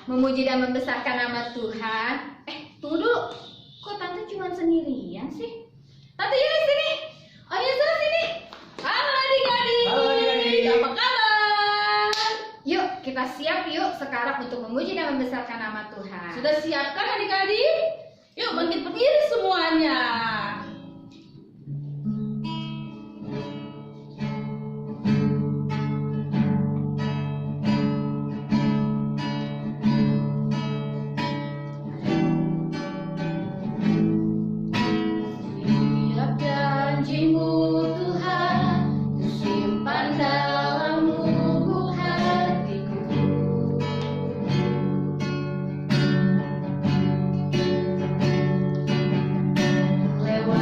memuji dan membesarkan nama Tuhan. Tunggu dulu. Kok tante cuma sendirian sih? Tante Yuni sini. Oh ya, sana sini. Halo adik-adik. Halo adik-adik. Apa kabar? Yuk, kita siap yuk sekarang untuk memuji dan membesarkan nama Tuhan. Sudah siapkan adik-adik? Yuk bangkit berdiri semuanya. Setiap janji-Mu Tuhan, kusimpan dalam lubuk hatiku. Lewat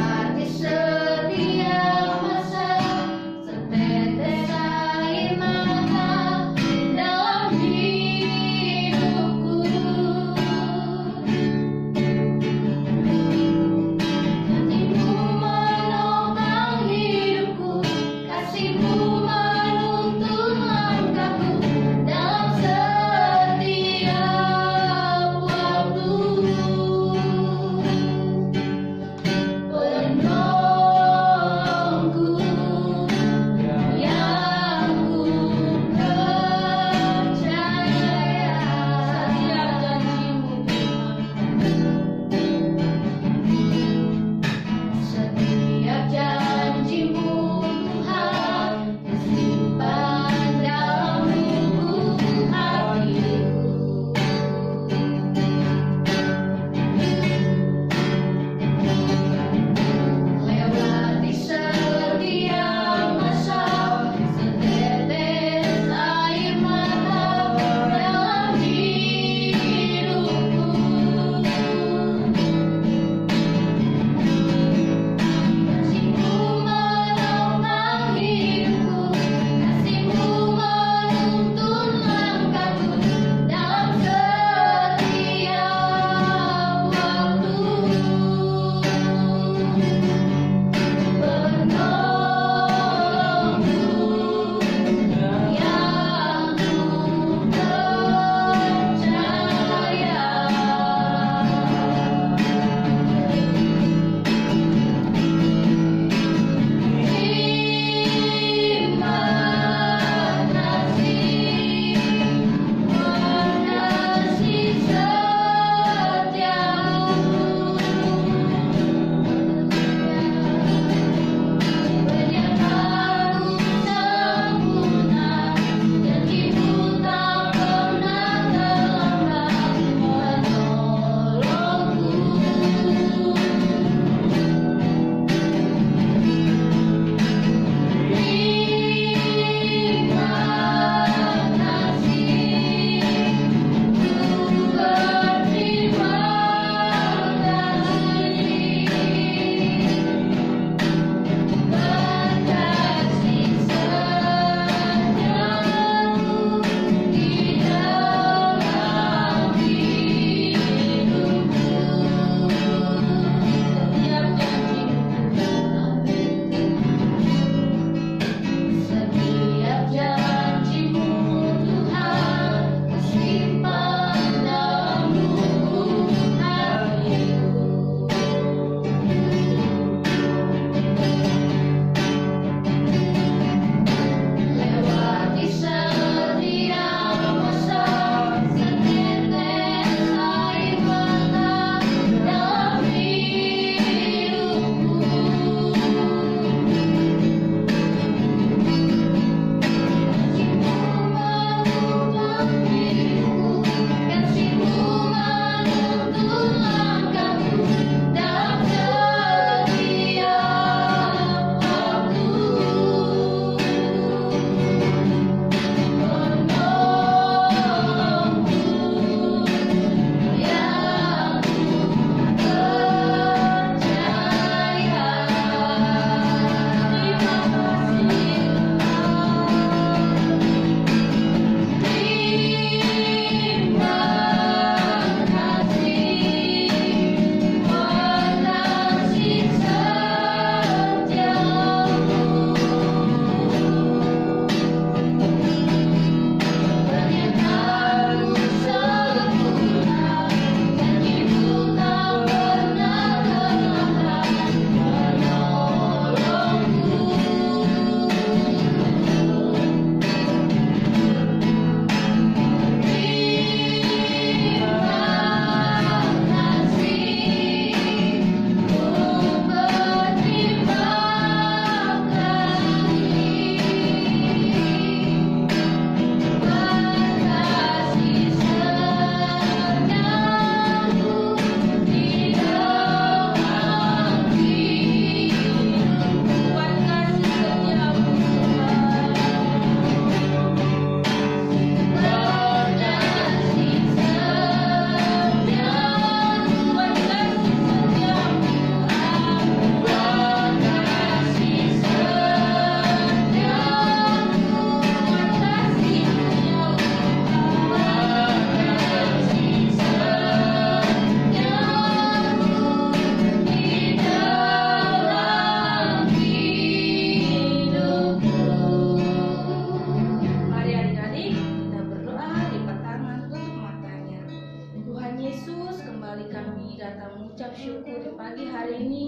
mengucap syukur di pagi hari ini.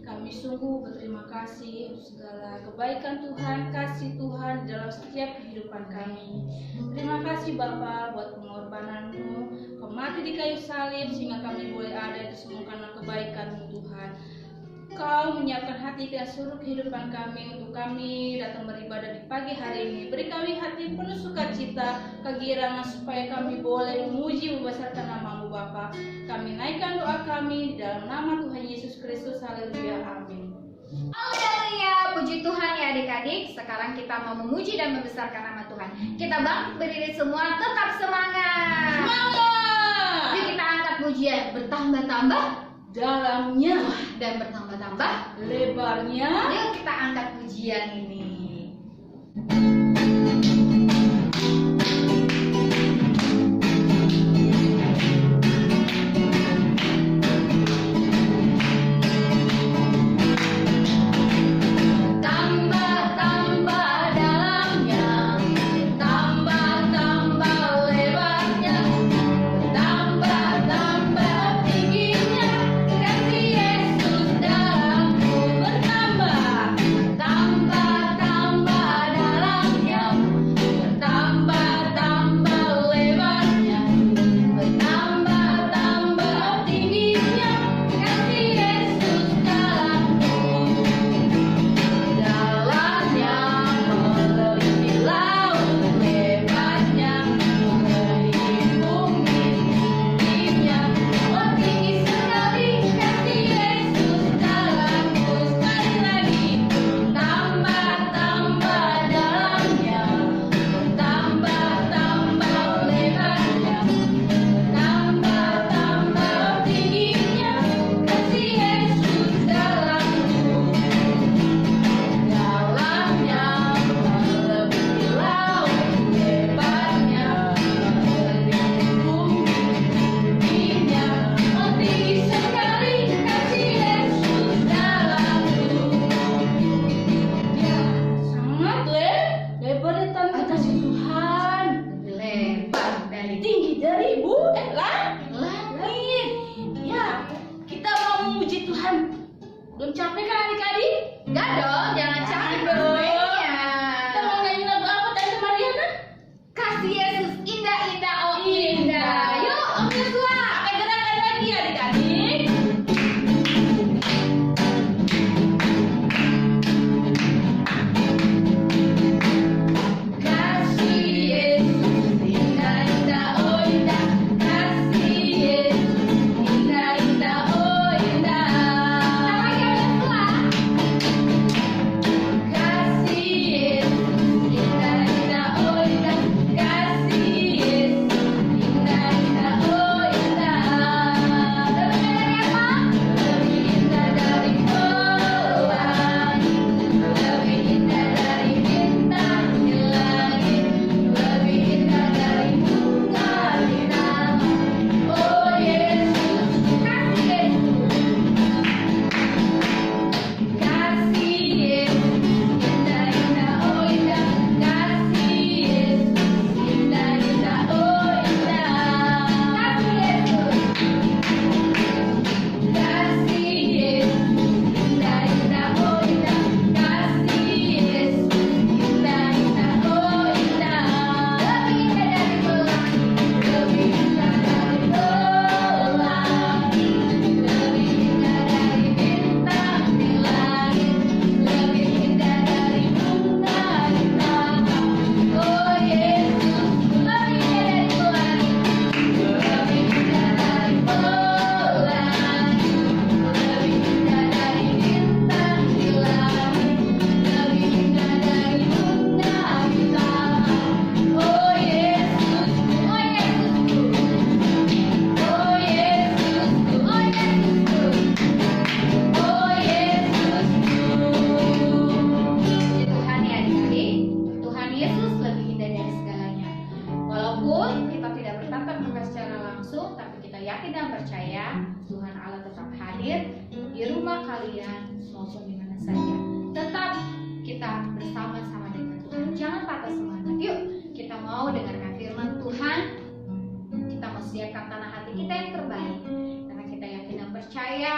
Kami sungguh berterima kasih untuk segala kebaikan Tuhan, kasih Tuhan dalam setiap kehidupan kami. Terima kasih Bapa buat pengorbanan-Mu. Kau mati di kayu salib sehingga kami boleh ada, itu semua karena kebaikan-Mu Tuhan. Kau menyiapkan hati dan seluruh kehidupan kami untuk kami datang beribadah di pagi hari ini. Beri kami hati penuh sukacita, kegirangan supaya kami boleh memuji membesarkan nama-Mu Bapa. Kami naikkan doa kami di dalam nama Tuhan Yesus Kristus. Haleluya, amin. Haleluya, puji Tuhan ya adik-adik. Sekarang kita mau memuji dan membesarkan nama Tuhan. Kita bangkit berdiri semua, tetap semangat. Semangat! Yuk kita angkat pujian, bertambah-tambah Dalamnya, dan bertambah-tambah lebarnya. Yuk kita angkat pujian ini. Belum capek kan adik-adik? Enggak dong, jangan capek dong. mainnya. Kita mau nyanyi lagu apa Tante Mariana? Kasih Yesus indah indah oh indah. Yuk Om Yosua, Pakai gerakan lagi adik-adik. kasih Yesus indah indah oh indah. Kasih Yesus indah indah oh indah. Kasih Yesus indah indah oh indah. Kasih Yesus indah indah oh indah. Lebih indah dari apa? Lebih indah dari pelangi, lebih indah dari bintang di langit, lebih indah dari bunga di taman. Oh Yesus, kasih Yesus, kasih Yesus indah indah oh indah. Kasih Yesus indah indah oh indah. Kasih Yesus, kasih Yesus indah indah oh indah. Kasih Yesus indah indah oh indah. Lebih indah dari pelangi, lebih indah dari bintang di langit, lebih indah dari bunga di taman. Oh Yesus, lebih indah dari pelangi, lebih indah dari pelangi, lebih indah dari bintang di langit, lebih indah dari bunga di taman. Oh Yesus, oh Yesusku, oh Yesusku, oh Yesusku, oh Yesusku. Tuhan ya adik-adik, Tuhan Yesus lebih indah dari segalanya. Walaupun kita tidak bertatap muka secara langsung, tapi kita yakin dan percaya Tuhan Allah tetap hadir di rumah kalian maupun di mana saja. Tetap kita bersama-sama dengan Tuhan. Jangan patah semangat. Yuk, kita mau dengarkan firman Tuhan. Kita mau siapkan tanah hati kita yang terbaik. Karena kita yakin dan percaya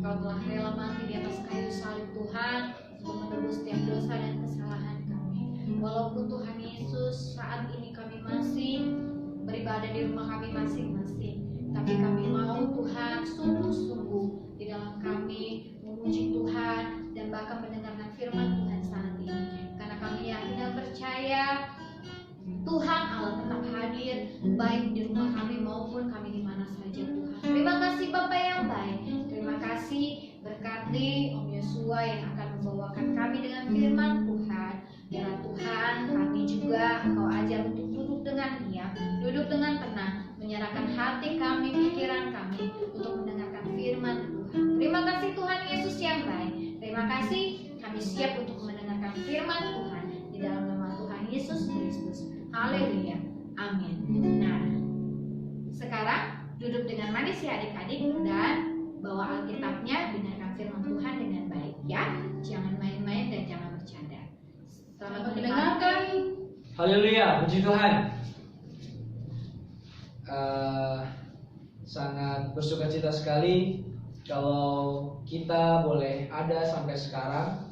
Engkau telah rela mati di atas kayu salib Tuhan untuk menebus setiap dosa dan kesalahan kami. Walaupun Tuhan Yesus saat ini kami masih beribadah di rumah kami masing-masing, tapi kami mau Tuhan sungguh-sungguh di dalam kami memuji Tuhan dan bahkan mendengarkan firman Tuhan saat ini, karena kami yakin dan percaya Tuhan Allah tetap hadir baik di rumah kami maupun kami di mana saja Tuhan. Terima kasih Bapak yang baik. Terima kasih berkati Om Yosua yang akan membawakan kami dengan firman Tuhan. Biarlah Tuhan kami juga Engkau ajar untuk duduk dengan diam, duduk dengan tenang, menyerahkan hati kami, pikiran kami untuk mendengarkan firman Tuhan. Terima kasih Tuhan Yesus yang baik. Terima kasih kami siap untuk mendengarkan firman Tuhan di dalam nama Tuhan Yesus Kristus. Haleluya. Amin. Nah, sekarang duduk dengan manis ya adik-adik dan bawa Alkitabnya, dengarkan firman Tuhan dengan baik ya. Jangan main-main dan jangan bercanda. Selamat mendengarkan. Haleluya, puji Tuhan. Sangat bersukacita sekali kalau kita boleh ada sampai sekarang.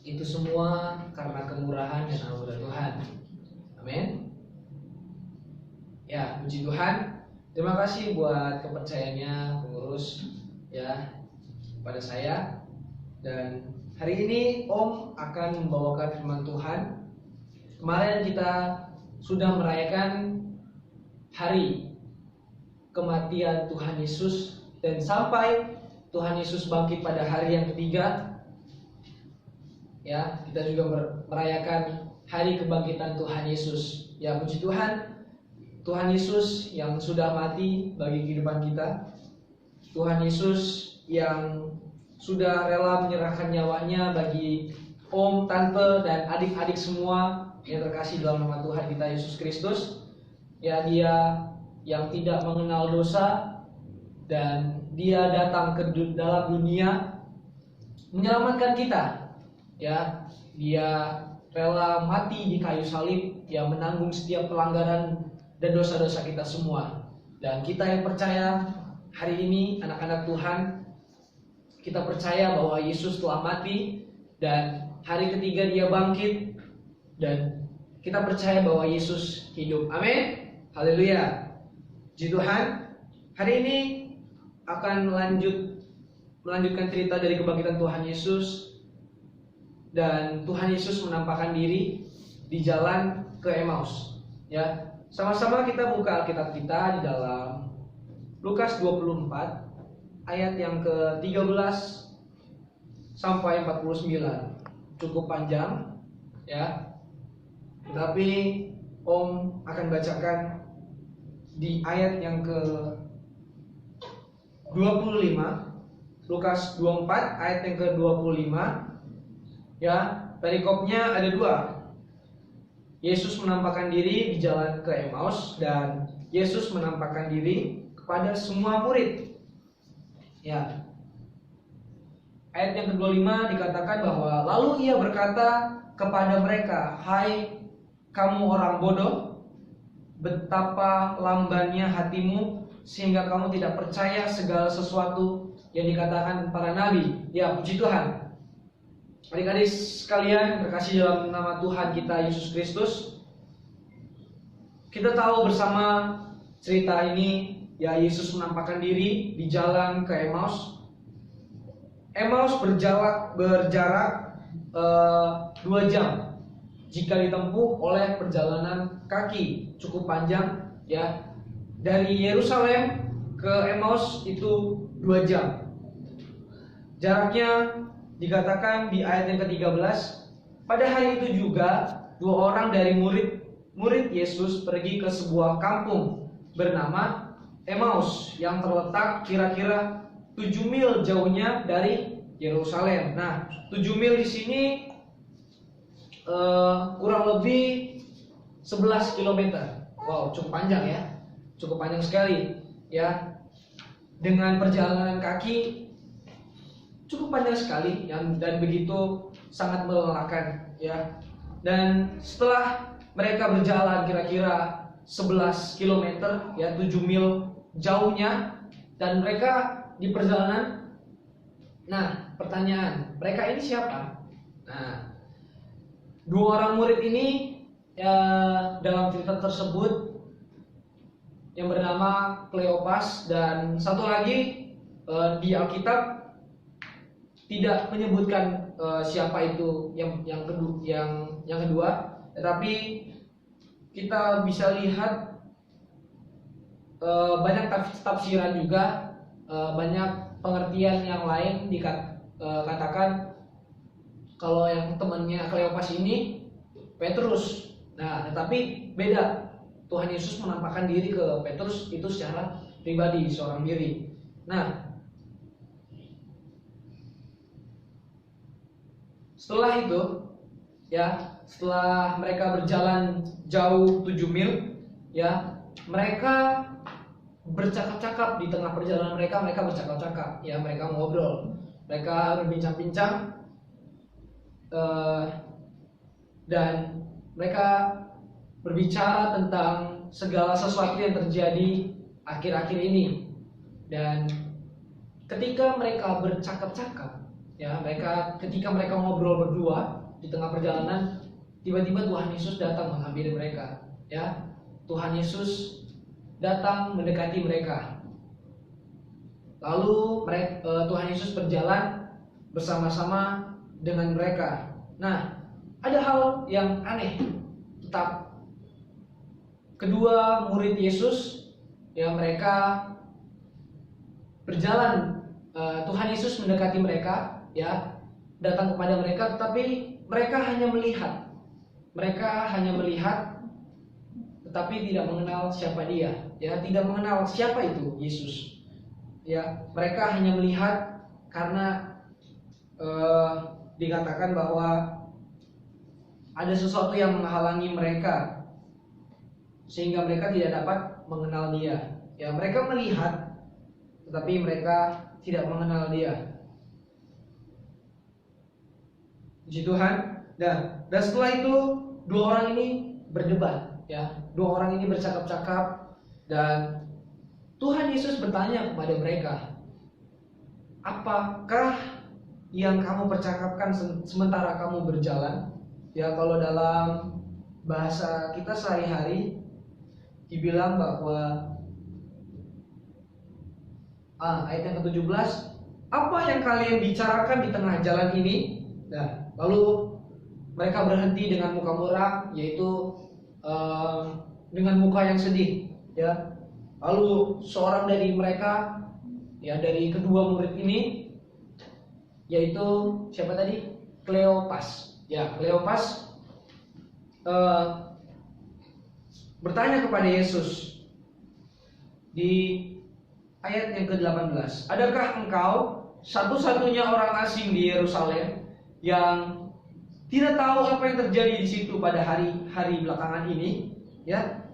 Itu semua karena kemurahan dan anugerah Tuhan. Amin. Ya, puji Tuhan. Terima kasih buat kepercayaannya pengurus ya pada saya. Dan hari ini Om akan membawakan firman Tuhan. Kemarin kita sudah merayakan hari kematian Tuhan Yesus, dan sampai Tuhan Yesus bangkit pada hari yang ketiga. Ya, kita juga merayakan hari kebangkitan Tuhan Yesus. Ya, puji Tuhan. Tuhan Yesus yang sudah mati bagi kehidupan kita. Tuhan Yesus yang sudah rela menyerahkan nyawanya bagi om, tante, dan adik-adik semua yang terkasih dalam nama Tuhan kita Yesus Kristus. Ya, dia yang tidak mengenal dosa, dan dia datang ke dalam dunia menyelamatkan kita. Ya, dia rela mati di kayu salib, yang menanggung setiap pelanggaran dan dosa-dosa kita semua. Dan kita yang percaya hari ini, anak-anak Tuhan, kita percaya bahwa Yesus telah mati dan hari ketiga dia bangkit, dan kita percaya bahwa Yesus hidup. Amin. Haleluya. Puji Tuhan. Hari ini akan melanjutkan cerita dari kebangkitan Tuhan Yesus. Dan Tuhan Yesus menampakkan diri di jalan ke Emmaus. Ya, sama-sama kita buka Alkitab kita di dalam Lukas 24 ayat yang ke-13 sampai 49. Cukup panjang ya. Tetapi Om akan bacakan di ayat yang ke-25. Lukas 24 ayat yang ke-25. Ya, perikopnya ada dua. Yesus menampakkan diri di jalan ke Emmaus, dan Yesus menampakkan diri kepada semua murid. Ya. Ayat yang ke-25 dikatakan bahwa lalu ia berkata kepada mereka, "Hai kamu orang bodoh, betapa lambannya hatimu sehingga kamu tidak percaya segala sesuatu yang dikatakan para nabi." Ya, puji Tuhan. Adik-adik sekalian terkasih dalam nama Tuhan kita Yesus Kristus, kita tahu bersama cerita ini ya, Yesus menampakkan diri di jalan ke Emmaus. Emmaus berjarak 2 jam jika ditempuh oleh perjalanan kaki, cukup panjang ya. Dari Yerusalem ke Emmaus itu 2 jam. Jaraknya dikatakan di ayat yang ke-13, pada hari itu juga 2 orang dari murid Yesus pergi ke sebuah kampung bernama Emmaus yang terletak kira-kira 7 mil jauhnya dari Yerusalem. Nah, 7 mil di sini kurang lebih 11 km. Wow, cukup panjang ya. Cukup panjang sekali ya. Dengan perjalanan kaki cukup panjang sekali dan begitu sangat melelahkan ya. Dan setelah mereka berjalan kira-kira 11 km ya, 7 mil jauhnya, dan mereka di perjalanan Nah, pertanyaan, mereka ini siapa? Nah, dua orang murid ini ya, dalam cerita tersebut yang bernama Kleopas dan satu lagi di Alkitab tidak menyebutkan siapa itu yang kedua, tetapi kita bisa lihat banyak tafsiran juga, banyak pengertian yang lain dikatakan kalau yang temannya Kleopas ini Petrus. Nah, tetapi beda. Tuhan Yesus menampakkan diri ke Petrus itu secara pribadi, seorang diri. Nah, setelah itu, ya, setelah mereka berjalan jauh 7 mil, ya, mereka bercakap-cakap di tengah perjalanan mereka bercakap-cakap, ya, mereka ngobrol, mereka berbincang-bincang, dan mereka berbicara tentang segala sesuatu yang terjadi akhir-akhir ini. Dan ketika mereka bercakap-cakap, ya, ketika mereka ngobrol berdua di tengah perjalanan, tiba-tiba Tuhan Yesus datang menghampiri mereka, ya. Tuhan Yesus datang mendekati mereka. Lalu Tuhan Yesus berjalan bersama-sama dengan mereka. Nah, ada hal yang aneh. Tetap kedua murid Yesus, ya, mereka berjalan, Tuhan Yesus mendekati mereka, ya, datang kepada mereka, tetapi mereka hanya melihat, tetapi tidak mengenal siapa dia, ya, tidak mengenal siapa itu Yesus, ya. Mereka hanya melihat karena dikatakan bahwa ada sesuatu yang menghalangi mereka sehingga mereka tidak dapat mengenal dia, ya. Mereka melihat tetapi mereka tidak mengenal dia. Puji Tuhan. Dan setelah itu dua orang ini berdebat, ya. Dua orang ini bercakap-cakap dan Tuhan Yesus bertanya kepada mereka, apakah yang kamu percakapkan sementara kamu berjalan? Ya, kalau dalam bahasa kita sehari-hari dibilang bahwa ayat yang ke-17, apa yang kalian bicarakan di tengah jalan ini? Nah, lalu mereka berhenti dengan muka muram, yaitu dengan muka yang sedih, ya. Lalu seorang dari mereka, ya, dari kedua murid ini, yaitu siapa tadi? Kleopas. Ya, Kleopas bertanya kepada Yesus di ayat yang ke-18, adakah engkau satu-satunya orang asing di Yerusalem yang tidak tahu apa yang terjadi di situ pada hari-hari belakangan ini? Ya,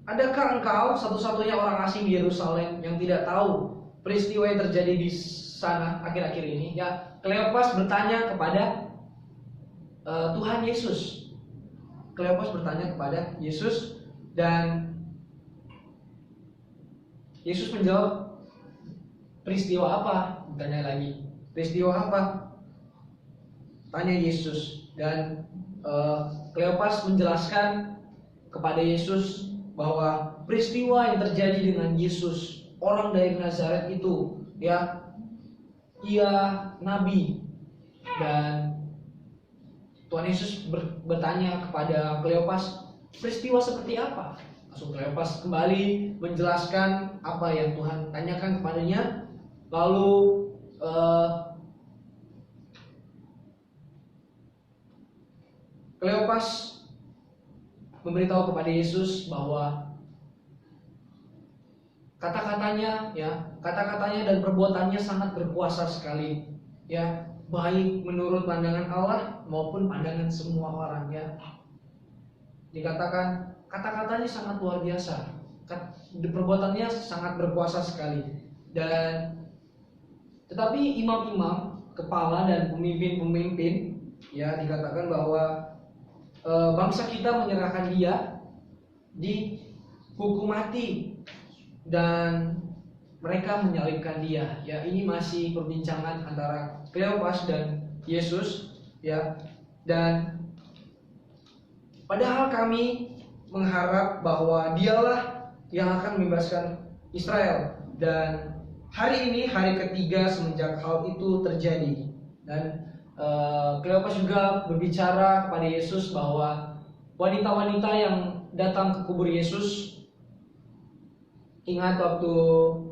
adakah engkau satu-satunya orang asing di Yerusalem yang tidak tahu peristiwa yang terjadi di sana akhir-akhir ini? Ya, Kleopas bertanya kepada Tuhan Yesus. Kleopas bertanya kepada Yesus dan Yesus menjawab, peristiwa apa? Bertanya lagi, peristiwa apa? Tanya Yesus. Dan Kleopas menjelaskan kepada Yesus bahwa peristiwa yang terjadi dengan Yesus, orang dari Nazaret itu, ya, ia nabi. Dan Tuhan Yesus bertanya kepada Kleopas, peristiwa seperti apa? Langsung Kleopas kembali menjelaskan apa yang Tuhan tanyakan kepadanya. Lalu Kleopas memberitahu kepada Yesus bahwa kata-katanya dan perbuatannya sangat berkuasa sekali, ya, baik menurut pandangan Allah maupun pandangan semua orang, ya. Dikatakan kata-katanya sangat luar biasa, perbuatannya sangat berkuasa sekali. Dan tetapi imam-imam, kepala dan pemimpin-pemimpin, ya, dikatakan bahwa bangsa kita menyerahkan dia dihukum mati dan mereka menyalibkan dia. Ya, ini masih perbincangan antara Kleopas dan Yesus, ya. Dan padahal kami mengharap bahwa dialah yang akan membebaskan Israel, dan hari ini hari ketiga semenjak hal itu terjadi. Dan Kleopas juga berbicara kepada Yesus bahwa wanita-wanita yang datang ke kubur Yesus, ingat waktu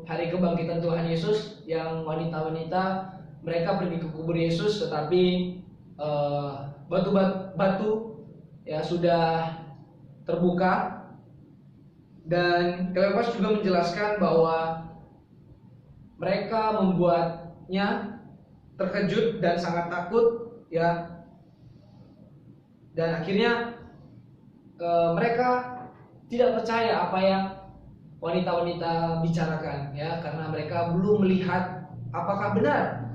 hari kebangkitan Tuhan Yesus, yang wanita-wanita mereka pergi ke kubur Yesus, tetapi batu ya sudah terbuka. Dan Kleopas juga menjelaskan bahwa mereka membuatnya terkejut dan sangat takut, ya. Dan akhirnya mereka tidak percaya apa yang wanita-wanita bicarakan, ya, karena mereka belum melihat apakah benar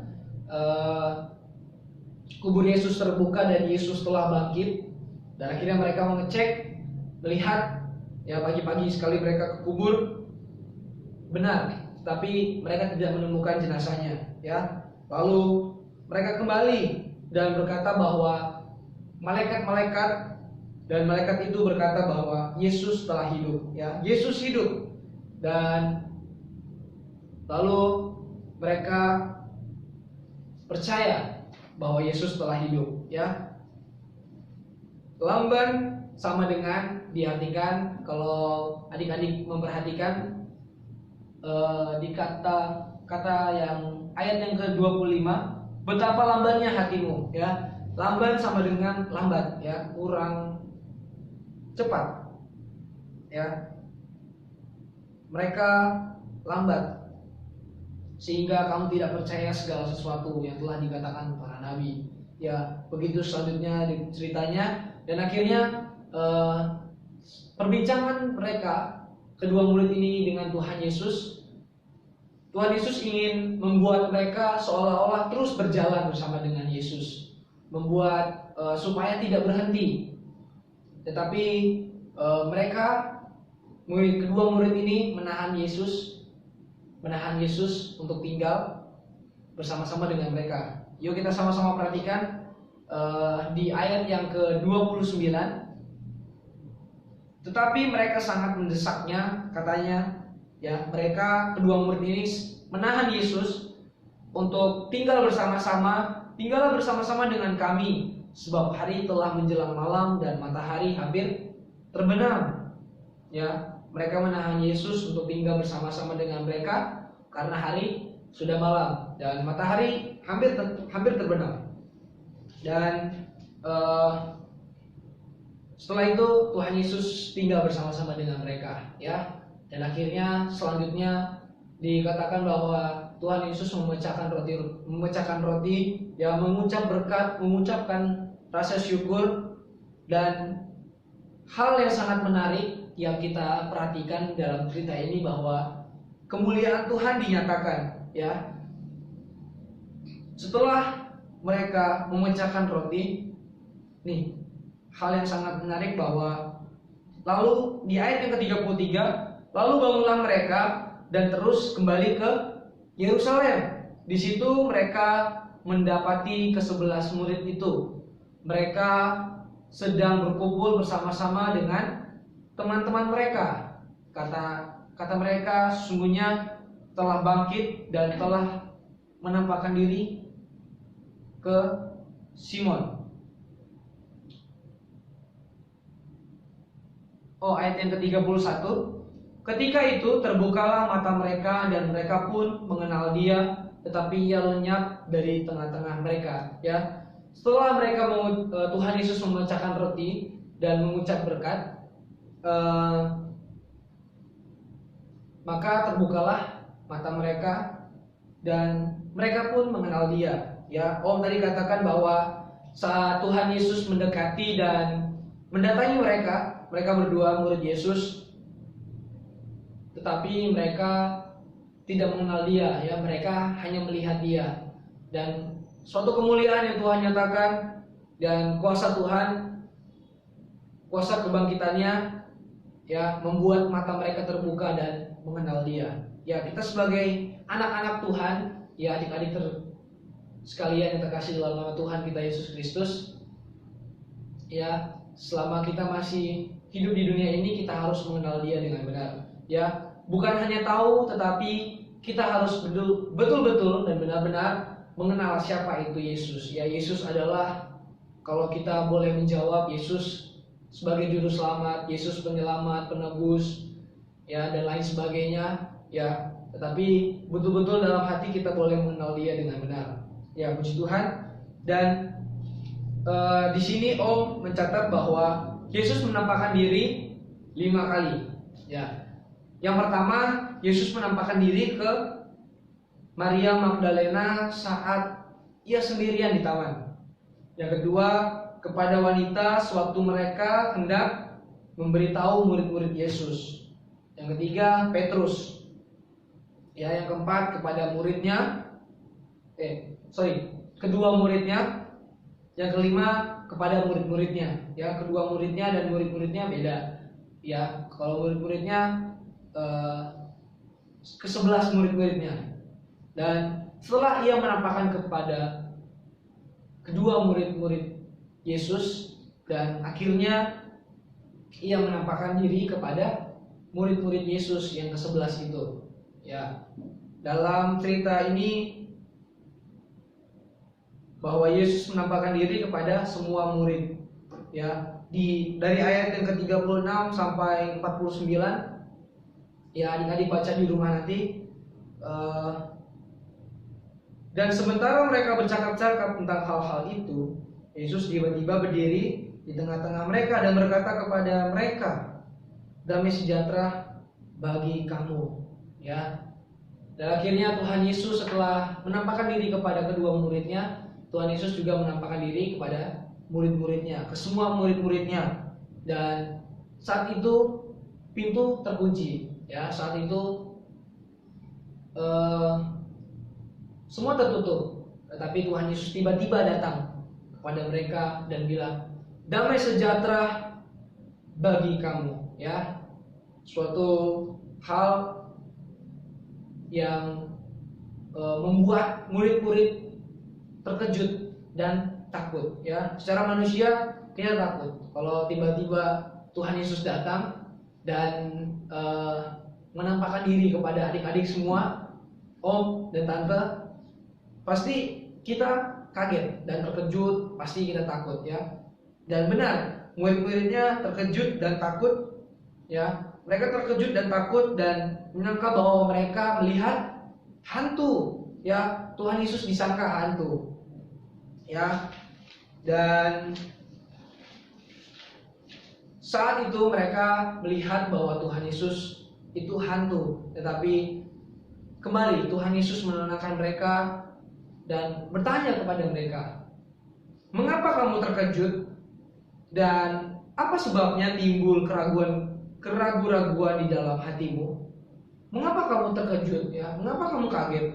kubur Yesus terbuka dan Yesus telah bangkit. Dan akhirnya mereka mengecek, melihat, ya, pagi-pagi sekali mereka ke kubur, benar, tapi mereka tidak menemukan jenazahnya, ya. Lalu mereka kembali dan berkata bahwa malaikat-malaikat, dan malaikat itu berkata bahwa Yesus telah hidup, ya, Yesus hidup. Dan lalu mereka percaya bahwa Yesus telah hidup, ya. Lamban sama dengan diartikan, kalau adik-adik memperhatikan di kata yang ayat yang ke-25, betapa lambannya hatimu, ya. Lamban sama dengan lambat, ya, kurang cepat, ya. Mereka lambat sehingga kamu tidak percaya segala sesuatu yang telah dikatakan para nabi, ya. Begitu selanjutnya ceritanya. Dan akhirnya perbincangan mereka, kedua murid ini, dengan Tuhan Yesus. Tuhan Yesus ingin membuat mereka seolah-olah terus berjalan bersama dengan Yesus, membuat supaya tidak berhenti. Tetapi mereka, kedua murid ini menahan Yesus untuk tinggal bersama-sama dengan mereka. Yuk kita sama-sama perhatikan di ayat yang ke-29. Tetapi mereka sangat mendesaknya, katanya, ya, mereka kedua murid ini menahan Yesus untuk tinggallah bersama-sama dengan kami, sebab hari telah menjelang malam dan matahari hampir terbenam. Ya, mereka menahan Yesus untuk tinggal bersama-sama dengan mereka karena hari sudah malam dan matahari hampir terbenam. Dan setelah itu Tuhan Yesus tinggal bersama-sama dengan mereka, ya. Dan akhirnya selanjutnya dikatakan bahwa Tuhan Yesus memecahkan roti, ya, mengucap berkat, mengucapkan rasa syukur. Dan hal yang sangat menarik yang kita perhatikan dalam cerita ini bahwa kemuliaan Tuhan dinyatakan, ya. Setelah mereka memecahkan roti, nih, hal yang sangat menarik bahwa lalu di ayat yang ke-33, lalu bangunlah mereka dan terus kembali ke Yerusalem. Di situ mereka mendapati ke-11 murid itu. Mereka sedang berkumpul bersama-sama dengan teman-teman mereka. Kata mereka, sesungguhnya telah bangkit dan telah menampakkan diri ke Simon. Ayat yang ke-31. Ketika itu terbukalah mata mereka dan mereka pun mengenal dia, tetapi ia lenyap dari tengah-tengah mereka, ya. Setelah mereka Tuhan Yesus memecahkan roti dan mengucap berkat, maka terbukalah mata mereka dan mereka pun mengenal dia, ya. Tadi katakan bahwa saat Tuhan Yesus mendekati dan mendatangi mereka berdua murid Yesus, tetapi mereka tidak mengenal dia, ya. Mereka hanya melihat dia. Dan suatu kemuliaan yang Tuhan nyatakan dan kuasa Tuhan, kuasa kebangkitannya ya, membuat mata mereka terbuka dan mengenal Dia. Ya, kita sebagai anak-anak Tuhan, ya adik-adik sekalian yang terkasih dalam nama Tuhan kita Yesus Kristus, ya, selama kita masih hidup di dunia ini kita harus mengenal Dia dengan benar. Ya, bukan hanya tahu, tetapi kita harus betul-betul dan benar-benar mengenal siapa itu Yesus. Ya, Yesus adalah, kalau kita boleh menjawab, Yesus sebagai juru selamat, Yesus penyelamat, penebus, ya, dan lain sebagainya. Ya, tetapi betul-betul dalam hati kita boleh mengenal Dia dengan benar. Ya, puji Tuhan. Dan di sini Om mencatat bahwa Yesus menampakkan diri 5 kali. Ya, yang pertama Yesus menampakkan diri ke Maria Magdalena saat ia sendirian di taman. Yang kedua, kepada wanita sewaktu mereka hendak memberitahu murid-murid Yesus. Yang ketiga, Petrus. Ya, yang keempat kepada muridnya, kedua muridnya. Yang kelima kepada murid-muridnya. Ya, kedua muridnya dan murid-muridnya beda. Ya, kalau murid-muridnya ke-11 murid-muridnya. Dan setelah ia menampakkan kepada kedua murid-murid Yesus, dan akhirnya ia menampakkan diri kepada murid-murid Yesus yang ke-11 itu. Ya, dalam cerita ini bahwa Yesus menampakkan diri kepada semua murid. Ya, dari ayat yang ke-36 sampai 49. Ya, adik-adik baca di rumah nanti. Dan sementara mereka bercakap-cakap tentang hal-hal itu, Yesus tiba-tiba berdiri di tengah-tengah mereka dan berkata kepada mereka, "Damai sejahtera bagi kamu." Ya. Dan akhirnya Tuhan Yesus setelah menampakkan diri kepada kedua muridnya, Tuhan Yesus juga menampakkan diri kepada murid-muridnya, ke semua murid-muridnya. Dan saat itu pintu terkunci. Ya, saat itu semua tertutup, tetapi Tuhan Yesus tiba-tiba datang kepada mereka dan bilang, "Damai sejahtera bagi kamu." Ya, suatu hal yang membuat murid-murid terkejut dan takut. Ya, secara manusia kita takut kalau tiba-tiba Tuhan Yesus datang dan menampakkan diri kepada adik-adik semua, om dan tante. Pasti kita kaget dan terkejut, pasti kita takut, ya. Dan benar, murid-muridnya terkejut dan takut, ya. Mereka terkejut dan takut dan menyangka bahwa mereka melihat hantu, ya. Tuhan Yesus disangka hantu, ya. Dan saat itu mereka melihat bahwa Tuhan Yesus itu hantu, tetapi kembali Tuhan Yesus menenangkan mereka dan bertanya kepada mereka, "Mengapa kamu terkejut? Dan apa sebabnya timbul keraguan-raguan di dalam hatimu? Mengapa kamu terkejut? Ya, mengapa kamu kaget?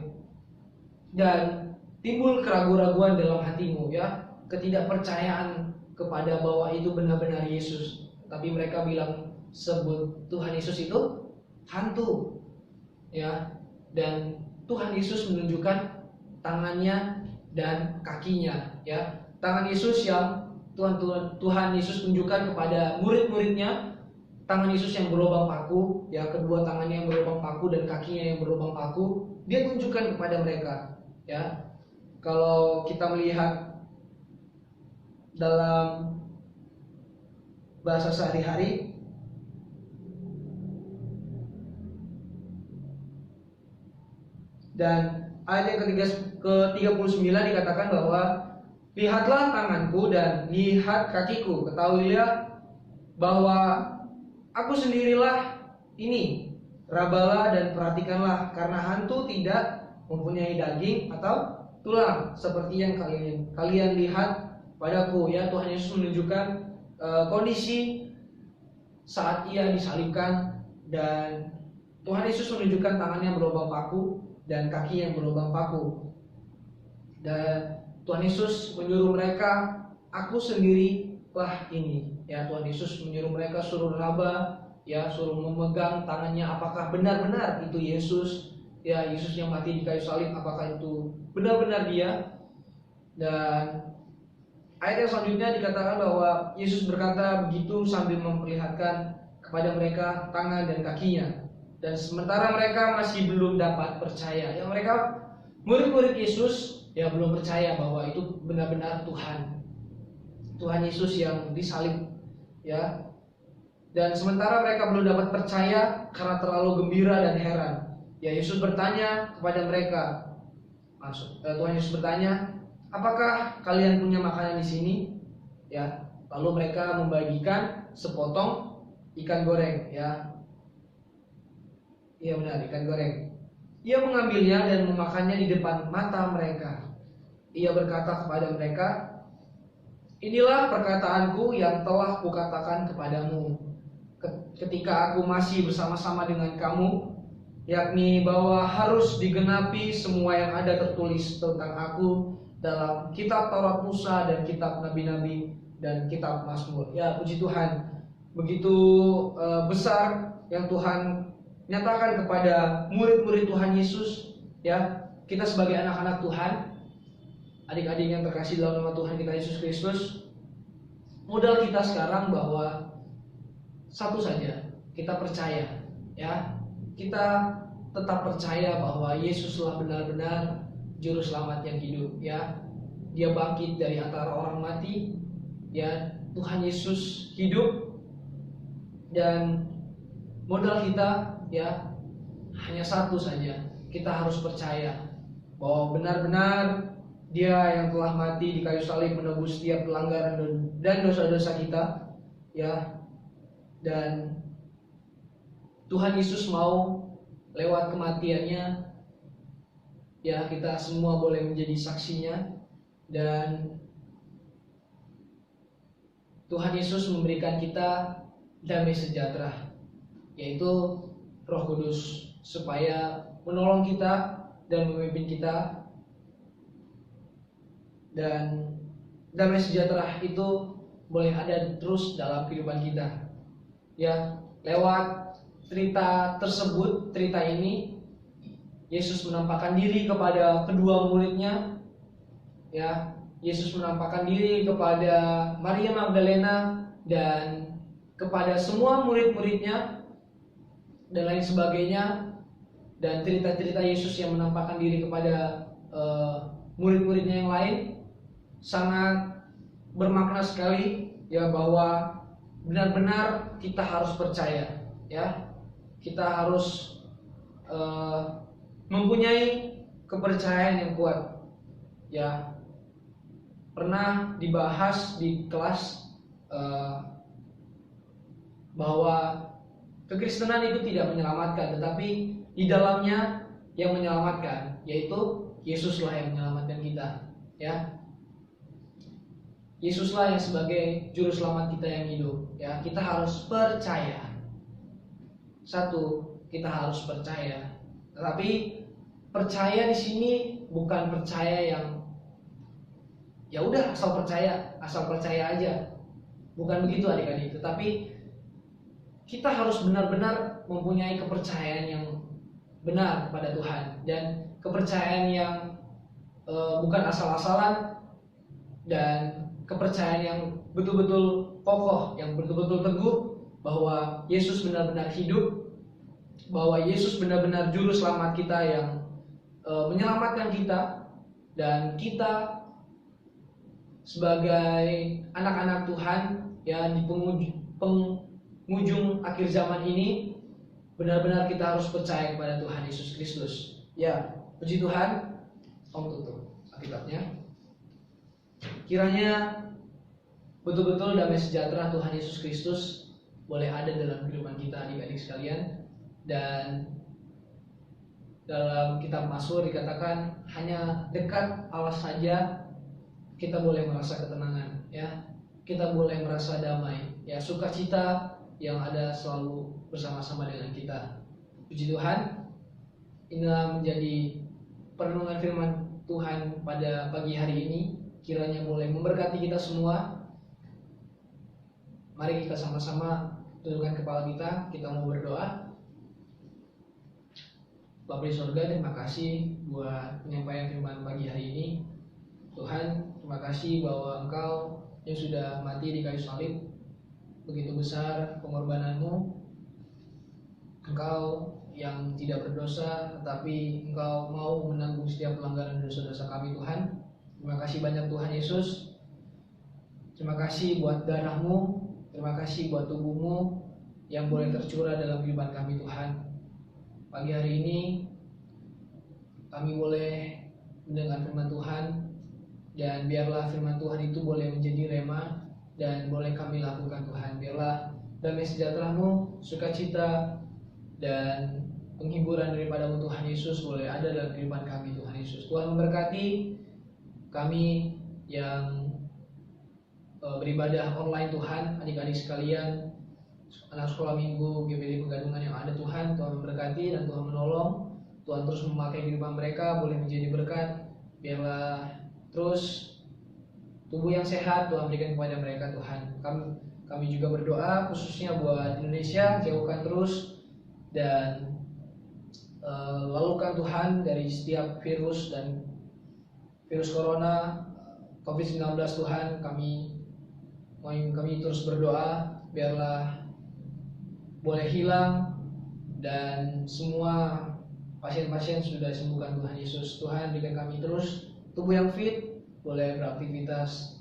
Dan timbul keraguan-raguan dalam hatimu, ya, ketidakpercayaan kepada bahwa itu benar-benar Yesus." Tapi mereka bilang sebut Tuhan Yesus itu hantu, ya. Dan Tuhan Yesus menunjukkan tangannya dan kakinya, ya. Tangan Yesus yang Tuhan Yesus tunjukkan kepada murid-muridnya, tangan Yesus yang berlubang paku, ya, kedua tangannya yang berlubang paku dan kakinya yang berlubang paku, dia tunjukkan kepada mereka, ya. Kalau kita melihat dalam bahasa sehari-hari, dan ayat yang ke-39 dikatakan bahwa, "Lihatlah tanganku dan lihat kakiku, ketahuilah bahwa aku sendirilah ini. Rabalah dan perhatikanlah, karena hantu tidak mempunyai daging atau tulang seperti yang kalian lihat padaku." Ya, Tuhan Yesus menunjukkan kondisi saat ia disalibkan, dan Tuhan Yesus menunjukkan tangannya berlubang paku dan kaki yang berlubang paku. Dan Tuhan Yesus menyuruh mereka, "Aku sendirilah ini." Ya, Tuhan Yesus menyuruh mereka suruh raba, ya, suruh memegang tangannya, apakah benar-benar itu Yesus, ya, Yesus yang mati di kayu salib, apakah itu benar-benar dia. Dan ayat yang selanjutnya dikatakan bahwa Yesus berkata begitu sambil memperlihatkan kepada mereka tangan dan kakinya. Dan sementara mereka masih belum dapat percaya, ya, mereka murid-murid Yesus ya belum percaya bahwa itu benar-benar Tuhan Yesus yang disalib, ya. Dan sementara mereka belum dapat percaya karena terlalu gembira dan heran, ya, Yesus bertanya kepada mereka, Tuhan Yesus bertanya, apakah kalian punya makanan di sini? Ya, lalu mereka membagikan sepotong ikan goreng, ya. Iya benar, ikan goreng. Ia mengambilnya dan memakannya di depan mata mereka. Ia berkata kepada mereka, inilah perkataanku yang telah kukatakan kepadamu ketika aku masih bersama-sama dengan kamu, yakni bahwa harus digenapi semua yang ada tertulis tentang aku dalam kitab Taurat Musa dan kitab Nabi-Nabi dan kitab Mazmur. Ya, puji Tuhan, begitu besar yang Tuhan nyatakan kepada murid-murid Tuhan Yesus, ya. Kita sebagai anak-anak Tuhan, adik-adik yang terkasih dalam nama Tuhan kita Yesus Kristus, modal kita sekarang bahwa satu saja, kita percaya, ya. Kita tetap percaya bahwa Yesuslah benar-benar juru selamat yang hidup, ya. Dia bangkit dari antara orang mati, ya. Tuhan Yesus hidup, dan modal kita, ya, hanya satu saja. Kita harus percaya bahwa benar-benar Dia yang telah mati di kayu salib menebus setiap pelanggaran dan dosa-dosa kita, ya. Dan Tuhan Yesus mau lewat kematiannya, ya, kita semua boleh menjadi saksinya. Dan Tuhan Yesus memberikan kita damai sejahtera, yaitu Roh Kudus, supaya menolong kita dan memimpin kita. Dan damai sejahtera itu boleh ada terus dalam kehidupan kita, ya. Lewat cerita tersebut, cerita ini, Yesus menampakkan diri kepada kedua muridnya, ya. Yesus menampakkan diri kepada Maria Magdalena dan kepada semua murid-muridnya dan lain sebagainya. Dan cerita-cerita Yesus yang menampakkan diri kepada murid-muridnya yang lain sangat bermakna sekali, ya, bahwa benar-benar kita harus percaya, ya. Kita harus mempunyai kepercayaan yang kuat, ya. Pernah dibahas di kelas bahwa kekristenan itu tidak menyelamatkan, tetapi di dalamnya yang menyelamatkan, yaitu Yesuslah yang menyelamatkan kita, ya. Yesuslah yang sebagai juru selamat kita yang hidup, ya. Kita harus percaya. Satu, kita harus percaya. Tetapi percaya di sini bukan percaya yang ya udah asal percaya aja. Bukan begitu adik-adik, tetapi kita harus benar-benar mempunyai kepercayaan yang benar pada Tuhan, dan kepercayaan yang bukan asal-asalan, dan kepercayaan yang betul-betul kokoh, yang betul-betul teguh bahwa Yesus benar-benar hidup, bahwa Yesus benar-benar juru selamat kita yang menyelamatkan kita, dan kita sebagai anak-anak Tuhan, ya, di penghujung akhir zaman ini, benar-benar kita harus percaya kepada Tuhan Yesus Kristus. Ya, puji Tuhan. Om tutup Alkitabnya. Kiranya betul-betul damai sejahtera Tuhan Yesus Kristus boleh ada dalam kehidupan kita adik-adik sekalian. Dan dalam kitab Mazmur dikatakan hanya dekat Allah saja kita boleh merasa ketenangan, ya. Kita boleh merasa damai, ya, sukacita yang ada selalu bersama-sama dengan kita. Puji Tuhan. Inilah menjadi perenungan firman Tuhan pada pagi hari ini. Kiranya boleh memberkati kita semua. Mari kita sama-sama tundukkan kepala kita mau berdoa. Bapa di surga, terima kasih buat penyampaian firman pagi hari ini. Tuhan, terima kasih bahwa Engkau yang sudah mati di kayu salib, begitu besar pengorbananmu. Engkau yang tidak berdosa, tetapi Engkau mau menanggung setiap pelanggaran dosa-dosa kami, Tuhan. Terima kasih banyak Tuhan Yesus. Terima kasih buat darah-Mu, terima kasih buat tubuh-Mu yang boleh tercurah dalam kehidupan kami, Tuhan. Pagi hari ini kami boleh mendengar firman Tuhan, dan biarlah firman Tuhan itu boleh menjadi rema dan boleh kami lakukan, Tuhan. Biarlah damai sejahtera-Mu, sukacita dan penghiburan daripada-Mu, Tuhan Yesus, boleh ada dalam kehidupan kami, Tuhan Yesus. Tuhan memberkati kami yang beribadah online, Tuhan, adik-adik sekalian, anak sekolah minggu GBD Pegadungan yang ada, Tuhan. Tuhan memberkati dan Tuhan menolong. Tuhan terus memakai kehidupan mereka boleh menjadi berkat. Biarlah terus tubuh yang sehat Tuhan berikan kepada mereka, Tuhan. Kami juga berdoa khususnya buat Indonesia, jauhkan terus dan lalukan Tuhan dari setiap virus dan virus corona COVID-19, Tuhan. Kami terus berdoa biarlah boleh hilang dan semua pasien-pasien sudah disembuhkan, Tuhan Yesus. Tuhan, berikan kami terus tubuh yang fit, boleh beraktivitas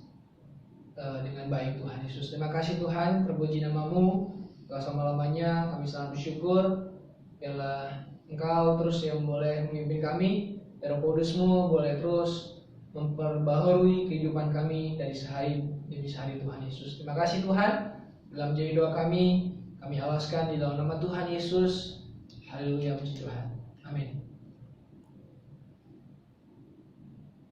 dengan baik, Tuhan Yesus. Terima kasih Tuhan, terpuji nama-Mu selama-lamanya. Kami sangat bersyukur biarlah Engkau terus yang boleh memimpin kami, dan Roh Kudus-Mu boleh terus memperbaharui kehidupan kami dari sehari demi sehari, Tuhan Yesus. Terima kasih Tuhan. Dalam jadi doa kami alaskan di dalam nama Tuhan Yesus. Haleluya, puji Tuhan. Amin.